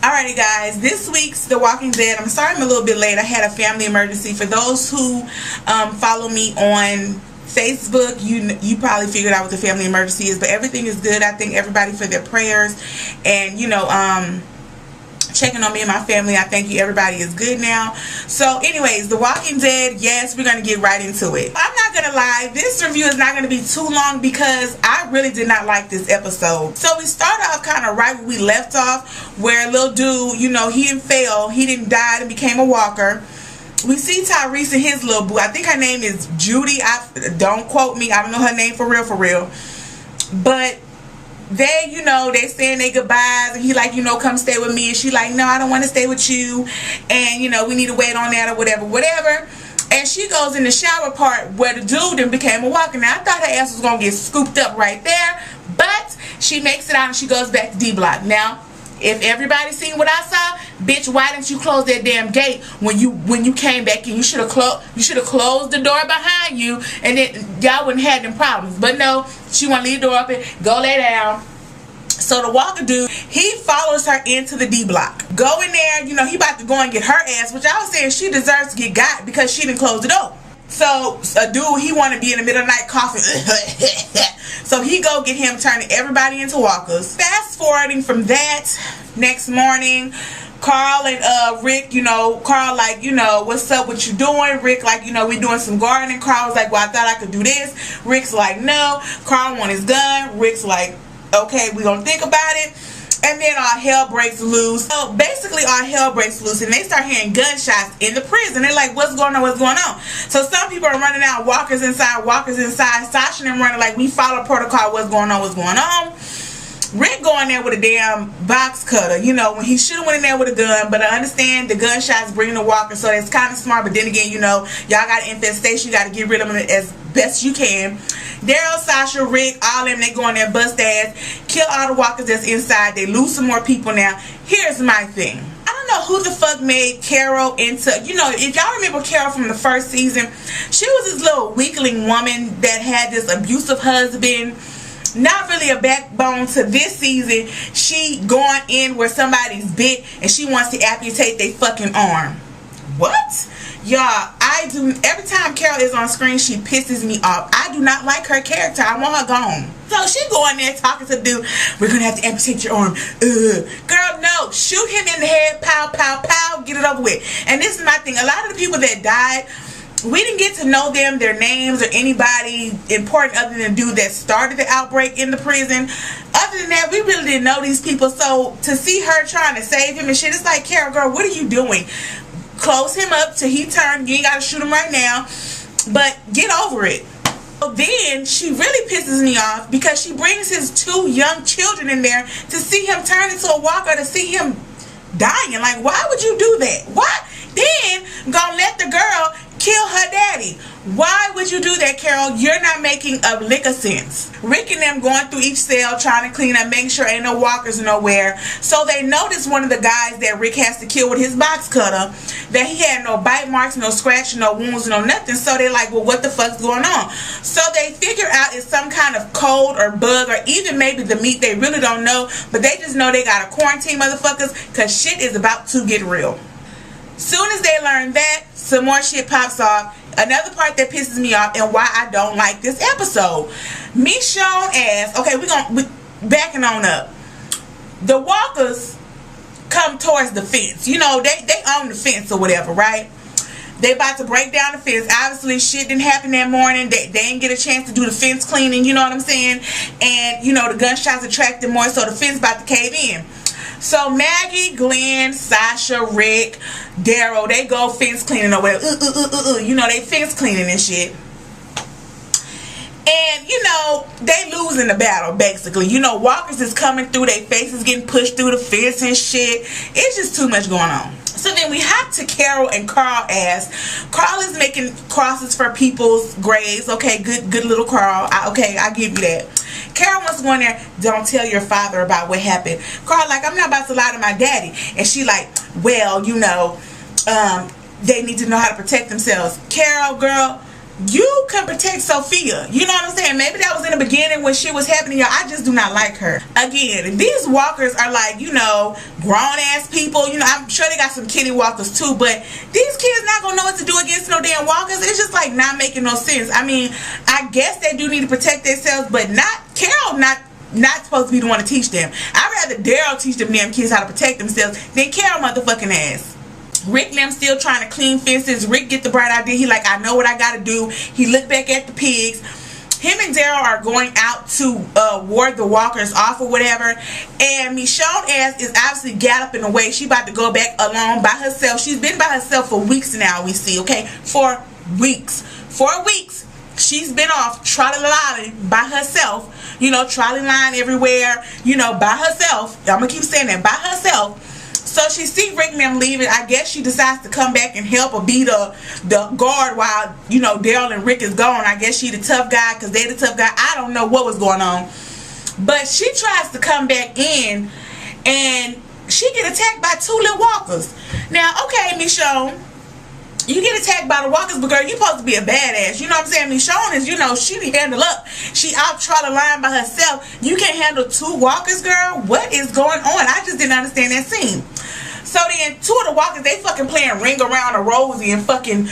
Alrighty guys, this week's The Walking Dead. I'm sorry I'm a little bit late. I had a family emergency. For those who follow me on Facebook, you probably figured out what the family emergency is, but everything is good. I thank everybody for their prayers and checking on me and my family. I thank you. Everybody is good now. So anyways, The Walking Dead, yes, we're going to get right into it. I'm not going to lie, this review is not going to be too long because I really did not like this episode. So we start off kind of right where we left off, where little dude, he didn't fail. He didn't die and became a walker. We see Tyrese and his little boo. I think her name is Judy. Don't quote me. I don't know her name for real. But they, they saying their goodbyes, and he like, come stay with me, and she like, no, I don't want to stay with you, and we need to wait on that or whatever. And she goes in the shower part where the dude then became a walker. Now I thought her ass was gonna get scooped up right there, but she makes it out and she goes back to D Block. Now, if everybody seen what I saw, bitch, why didn't you close that damn gate when you came back in? You should have closed the door behind you, and then y'all wouldn't have them problems. But no, she want to leave the door open. Go lay down. So the walker dude, he follows her into the D Block. Go in there, he about to go and get her ass, which I was saying she deserves to get got because she didn't close the door. So a dude, he want to be in the middle of the night coughing. So he go get him, turning everybody into walkers. Fast forwarding from that, next morning, Carl and Rick, Carl like, what's up, what you doing? Rick like, we doing some gardening. Carl was like, well, I thought I could do this. Rick's like, no. Carl want his gun. Rick's like, okay, we gonna think about it. And then all hell breaks loose. So basically all hell breaks loose, and they start hearing gunshots in the prison. They're like, what's going on? So some people are running out, walkers inside. Sasha and them running like, we follow protocol, what's going on? Rick going there with a damn box cutter, when he should have went in there with a gun. But I understand the gunshots bring the walker, so that's kind of smart. But then again, y'all got an infestation, you got to get rid of them as best you can. Daryl, Sasha, Rick, all them, they go in there, bust ass, kill all the walkers that's inside. They lose some more people now. Here's my thing. I don't know who the fuck made Carol into, if y'all remember Carol from the first season, she was this little weakling woman that had this abusive husband. Not really a backbone to this season. She going in where somebody's bit and she wants to amputate their fucking arm. What? Y'all, every time Carol is on screen, she pisses me off. I do not like her character. I want her gone. So she going there talking to the dude, we're gonna have to amputate your arm. Girl, no. Shoot him in the head. Pow, pow, pow. Get it over with. And this is my thing. A lot of the people that died, we didn't get to know them, their names, or anybody important other than the dude that started the outbreak in the prison. Other than that, we really didn't know these people. So to see her trying to save him and shit, it's like, Carol, girl, what are you doing? Close him up till he turns. You ain't gotta shoot him right now, but get over it. So then she really pisses me off because she brings his 2 young children in there to see him turn into a walker, to see him dying. Like, why would you do that? What? Then gonna let the girl kill her daddy. Why would you do that, Carol? You're not making a lick of sense. Rick and them going through each cell trying to clean up, making sure ain't no walkers nowhere. So they notice one of the guys that Rick has to kill with his box cutter, that he had no bite marks, no scratch, no wounds, no nothing. So they're like, well, what the fuck's going on? So they figure out it's some kind of cold or bug, or even maybe the meat. They really don't know, but they just know they gotta quarantine motherfuckers because shit is about to get real. Soon as they learn that, some more shit pops off. Another part that pisses me off and why I don't like this episode. Michonne ass. Okay, we backing on up. The walkers come towards the fence. They own the fence or whatever, right? They about to break down the fence. Obviously, shit didn't happen that morning. They didn't get a chance to do the fence cleaning, you know what I'm saying? And, the gunshots attracted more, so the fence about to cave in. So Maggie, Glenn, Sasha, Rick, Daryl, they go fence cleaning or whatever. They fence cleaning and shit. And, they losing the battle, basically. Walkers is coming through, their faces getting pushed through the fence and shit. It's just too much going on. So then we hop to Carol and Carl ass. Carl is making crosses for people's graves. Okay, good little Carl. I give you that. Carol wants to go in there, don't tell your father about what happened. Carl like, I'm not about to lie to my daddy. And she like, well, they need to know how to protect themselves. Carol, girl, you can protect Sophia. You know what I'm saying? Maybe that was in the beginning when shit was happening, y'all. I just do not like her. Again, these walkers are like, you know, grown ass people. You know, I'm sure they got some kitty walkers too, but these kids not gonna know what to do against no damn walkers. It's just like not making no sense. I mean, I guess they do need to protect themselves, but Carol not supposed to be the one to teach them. I'd rather Daryl teach them damn kids how to protect themselves than Carol motherfucking ass. Rick and them still trying to clean fences. Rick get the bright idea. He like, I know what I gotta do. He looked back at the pigs. Him and Daryl are going out to ward the walkers off or whatever. And Michonne ass is obviously galloping away. She about to go back alone by herself. She's been by herself for weeks now, we see, okay? For weeks. 4 weeks. She's been off trolley-lolly by herself. You know, trolley line everywhere. You know, by herself. I'm gonna keep saying that. By herself. So she see Rick and them leaving. I guess she decides to come back and help or be the guard while, you know, Daryl and Rick is gone. I guess she the tough guy because they the tough guy. I don't know what was going on. But she tries to come back in and she get attacked by 2 little walkers. Now, okay, Michonne, you get attacked by the walkers, but girl, you supposed to be a badass. You know what I'm saying? Michonne is, you know, she be handle up. She out trolley line by herself. You can't handle 2 walkers, girl. What is going on? I just didn't understand that scene. So then 2 of the walkers, they fucking playing Ring Around a Rosie and fucking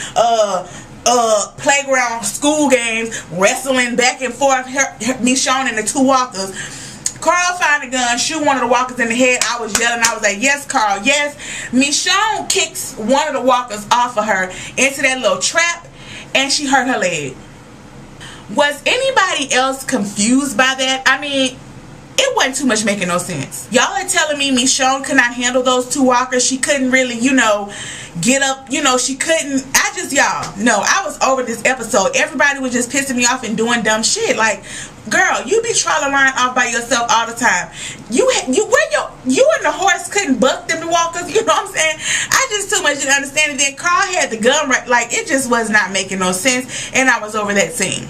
playground school games, wrestling back and forth. Michonne and the 2 walkers. Carl find a gun, shoot one of the walkers in the head. I was yelling. I was like, yes, Carl, yes. Michonne kicks one of the walkers off of her into that little trap, and she hurt her leg. Was anybody else confused by that? I mean, it wasn't too much making no sense. Y'all are telling me Michonne could not handle those 2 walkers. She couldn't really, you know, get up. You know, she couldn't. Y'all, no, I was over this episode. Everybody was just pissing me off and doing dumb shit. Like, girl, you be trolley line off by yourself all the time. You and the horse couldn't buck them walkers. You know what I'm saying? I just too much didn't understand it. Then Carl had the gun right. Like, it just was not making no sense. And I was over that scene.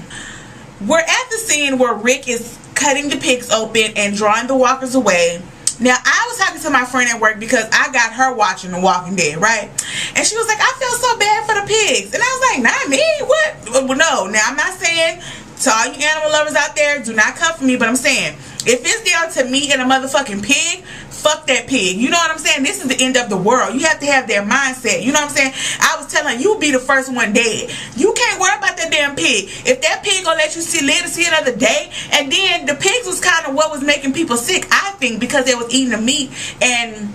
We're at the scene where Rick is cutting the pigs open and drawing the walkers away. Now, I was talking to my friend at work because I got her watching The Walking Dead, right? And she was like, I feel so bad for the pigs. And I was like, not me? What? Well, no. Now, I'm not saying to all you animal lovers out there, do not come for me, but I'm saying, if it's down to me and a motherfucking pig, fuck that pig. You know what I'm saying? This is the end of the world. You have to have their mindset. You know what I'm saying? I was telling you, be the first one dead. You can't worry about that damn pig. If that pig gonna let you live to see another day, and then the pigs was kind of what was making people sick, I think, because they was eating the meat and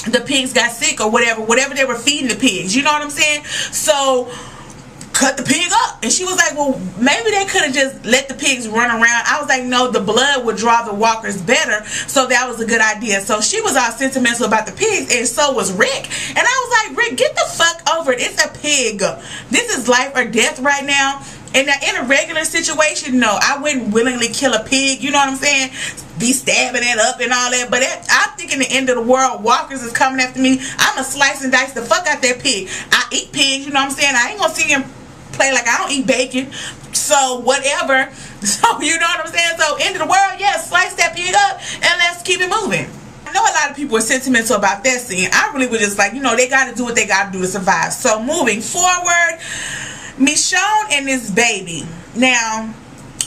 the pigs got sick or whatever they were feeding the pigs. You know what I'm saying? So cut the pig up. And she was like, well, maybe they could have just let the pigs run around. I was like, no, the blood would draw the walkers better, so that was a good idea. So she was all sentimental about the pigs, and so was Rick. And I was like, Rick, get the fuck over it. It's a pig. This is life or death right now. And now in a regular situation, no, I wouldn't willingly kill a pig. You know what I'm saying? Be stabbing it up and all that. But I'm thinking the end of the world, walkers is coming after me. I'm going to slice and dice the fuck out that pig. I eat pigs, you know what I'm saying? I ain't going to see him play like I don't eat bacon. So whatever. So you know what I'm saying? So end of the world, yeah, slice that pig up and let's keep it moving. I know a lot of people are sentimental about that scene. I really was just like, you know, they got to do what they got to do to survive. So moving forward, Michonne and this baby. Now,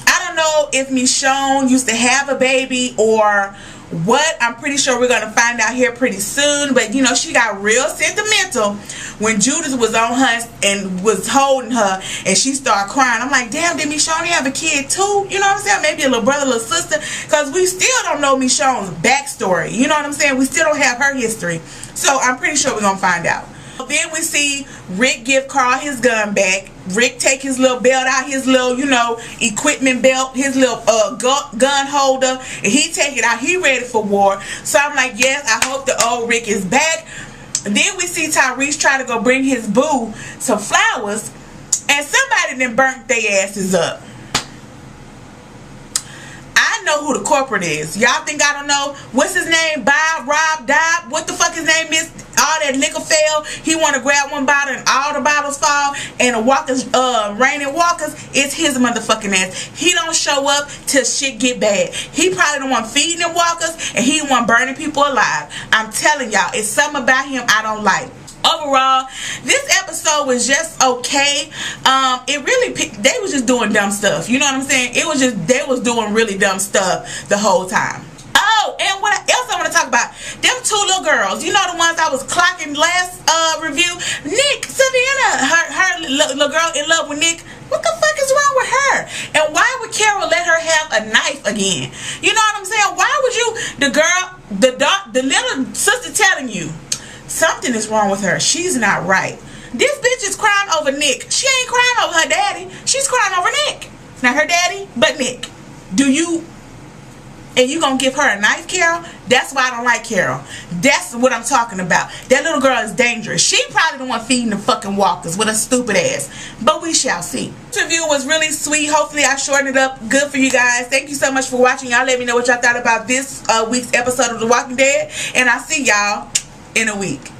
I don't know if Michonne used to have a baby or what. I'm pretty sure we're going to find out here pretty soon. But, you know, she got real sentimental when Judith was on her and was holding her and she started crying. I'm like, damn, did Michonne have a kid too? You know what I'm saying? Maybe a little brother, little sister. Because we still don't know Michonne's backstory. You know what I'm saying? We still don't have her history. So I'm pretty sure we're going to find out. Then we see Rick give Carl his gun back. Rick take his little belt out, his little, you know, equipment belt, his little gun holder, and he take it out. He ready for war. So I'm like, yes, I hope the old Rick is back. Then we see Tyrese try to go bring his boo some flowers, and somebody then burnt their asses up. I know who the corporate is. Y'all think I don't know? What's his name? Bob, Rob, Dob? What the fuck his name is? All that liquor fell. He want to grab one bottle and all the bottles fall. And the walkers, raining walkers, it's his motherfucking ass. He don't show up till shit get bad. He probably the one feeding them walkers, and he the one burning people alive. I'm telling y'all, it's something about him I don't like. overall, this episode was just okay. It really, they was just doing dumb stuff. You know what I'm saying? It was just, they was doing really dumb stuff the whole time. Oh, and what else I want to talk about? Them two little girls. You know the ones I was clocking last review? Nick, Savannah, her little girl in love with Nick. What the fuck is wrong with her? And why would Carol let her have a knife again? You know what I'm saying? Why would you, the little sister telling you something is wrong with her? She's not right. This bitch is crying over Nick. She ain't crying over her daddy. She's crying over Nick. Not her daddy, but Nick. And you gonna give her a knife, Carol? That's why I don't like Carol. That's what I'm talking about. That little girl is dangerous. She probably the one feeding the fucking walkers with a stupid ass. But we shall see. This review was really sweet. Hopefully I shortened it up good for you guys. Thank you so much for watching. Y'all let me know what y'all thought about this week's episode of The Walking Dead. And I'll see y'all in a week.